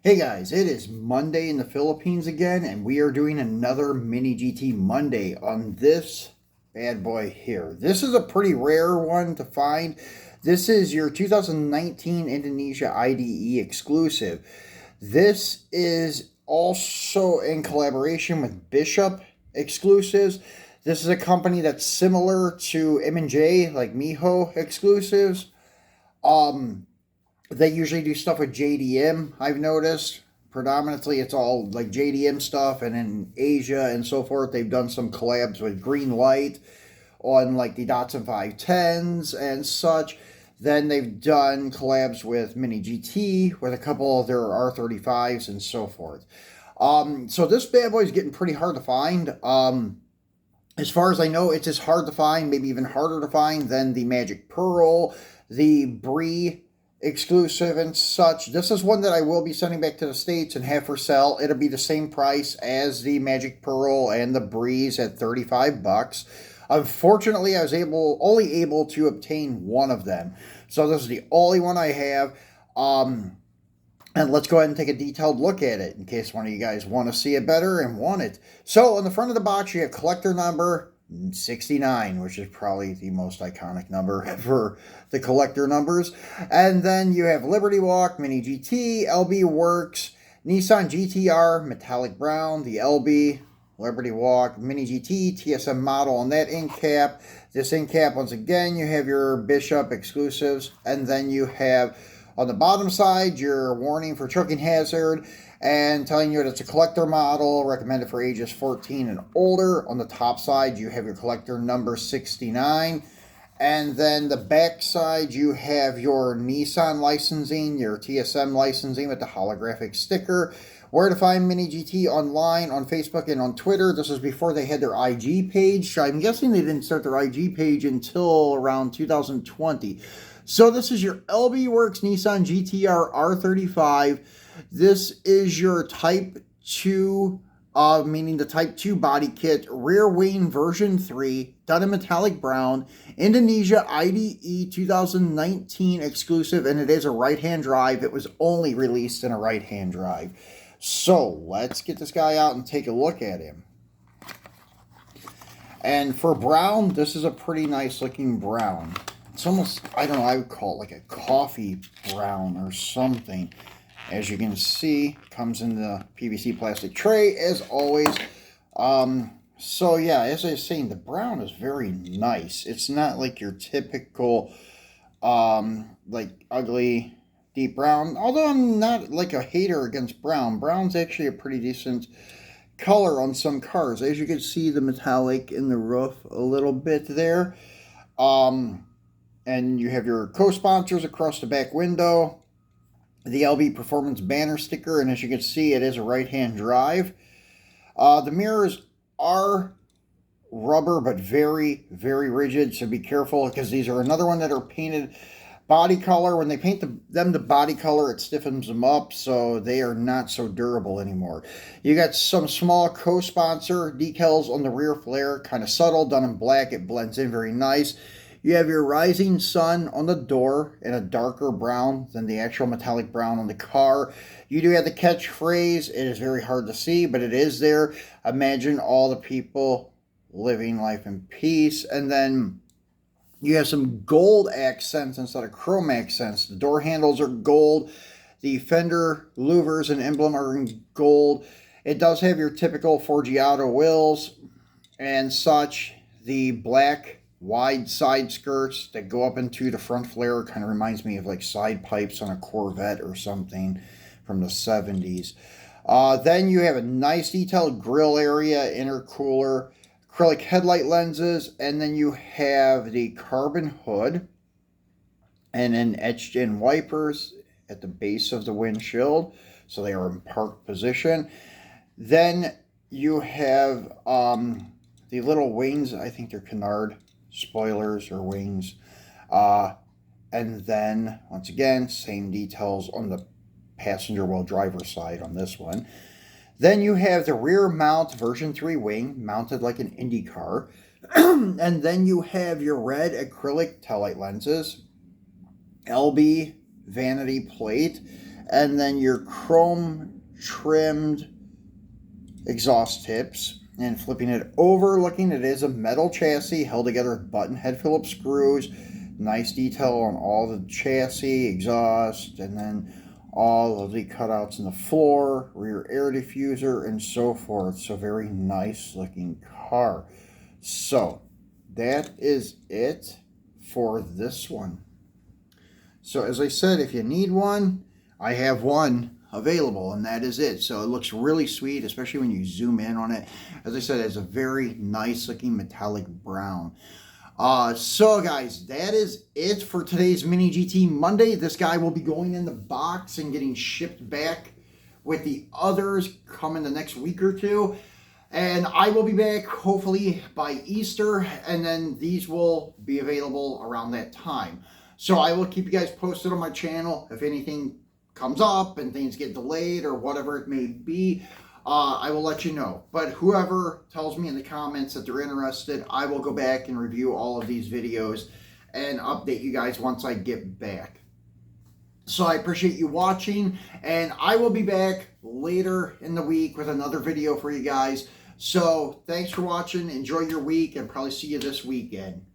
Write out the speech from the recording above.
Hey guys, it is Monday in the Philippines again, and we are doing another Mini GT Monday on this bad boy here. This is a pretty rare one to find. This is your 2019 Indonesia IDE exclusive. This is also in collaboration with Bishop Exclusives. This is a company that's similar to M&J, like Miho Exclusives. Um, they usually do stuff with JDM, I've noticed. Predominantly, it's all like JDM stuff, and in Asia and so forth, they've done some collabs with Green Light on like the Datsun 510s and such. Then they've done collabs with Mini GT with a couple of their R35s and so forth. So this bad boy is getting pretty hard to find. As far as I know, it's as hard to find, maybe even harder to find than the Magic Pearl, the Brie exclusive and such. This is one that I will be sending back to the States and have for sale. It'll be the same price as the Magic Pearl and the Breeze at $35. Unfortunately, I was only able to obtain one of them. So this is the only one I have. And let's go ahead and take a detailed look at it in case one of you guys want to see it better and want it. So on the front of the box, you have collector number 69, which is probably the most iconic number for the collector numbers. And then you have Liberty Walk, Mini GT, LB Works, Nissan GTR, Metallic Brown, the LB, Liberty Walk, Mini GT, TSM model on that end cap. This end cap, once again, you have your Bishop exclusives. And then you have on the bottom side your warning for choking hazard and telling you that it's a collector model recommended for ages 14 and older. On the top side, you have your collector number 69. And then the back side, you have your Nissan licensing, your TSM licensing with the holographic sticker. Where to find Mini GT online on Facebook and on Twitter. This is before they had their IG page. I'm guessing they didn't start their IG page until around 2020. So this is your LB Works Nissan GTR R35. This is your Type 2, meaning the Type 2 body kit, rear wing version 3, done in metallic brown, Indonesia IDE 2019 exclusive, and it is a right-hand drive. It was only released in a right-hand drive. So let's get this guy out and take a look at him. And for brown, this is a pretty nice looking brown. It's almost, I don't know, I would call it like a coffee brown or something. As you can see, comes in the PVC plastic tray, as always. So yeah, as I was saying, the brown is very nice. It's not like your typical, like ugly, deep brown. Although I'm not like a hater against brown. Brown's actually a pretty decent color on some cars. As you can see, the metallic in the roof a little bit there. And you have your co-sponsors across the back window. The LB Performance banner sticker, and as you can see, it is a right-hand drive. The mirrors are rubber, but very, very rigid, so be careful, because these are another one that are painted body color. When they paint them to body color, it stiffens them up, so they are not so durable anymore. You got some small co-sponsor decals on the rear flare, kind of subtle, done in black. It blends in very nice. You have your rising sun on the door in a darker brown than the actual metallic brown on the car. You do have the catchphrase. It is very hard to see, but it is there. Imagine all the people living life in peace. And then you have some gold accents instead of chrome accents. The door handles are gold. The fender louvers and emblem are in gold. It does have your typical Forgiato wheels and such. The black wide side skirts that go up into the front flare kind of reminds me of like side pipes on a Corvette or something from the 70s. Then you have a nice detailed grille area, intercooler, acrylic headlight lenses, and then you have the carbon hood and then etched in wipers at the base of the windshield, so they are in park position. Then you have the little wings. I think they're canard spoilers or wings. And then, once again, same details on the passenger well driver side on this one. Then you have the rear mount version 3 wing, mounted like an Indy car. And then you have your red acrylic taillight lenses, LB vanity plate, and then your chrome trimmed exhaust tips, and flipping it over, looking, it is a metal chassis held together with button head Phillips screws. Nice detail on all the chassis, exhaust, and then all of the cutouts in the floor, rear air diffuser, and so forth. So very nice looking car. So that is it for this one. So as I said, if you need one, I have one available, and that is it. So it looks really sweet, especially when you zoom in on it. As I said, it's a very nice looking metallic brown. So guys, that is it for today's Mini GT Monday. This guy will be going in the box and getting shipped back with the others coming the next week or two. And I will be back hopefully by Easter, and then these will be available around that time. So I will keep you guys posted on my channel if anything comes up and things get delayed or whatever it may be. I will let you know. But whoever tells me in the comments that they're interested, I will go back and review all of these videos and update you guys once I get back. So I appreciate you watching, and I will be back later in the week with another video for you guys. So thanks for watching. Enjoy your week, and probably see you this weekend.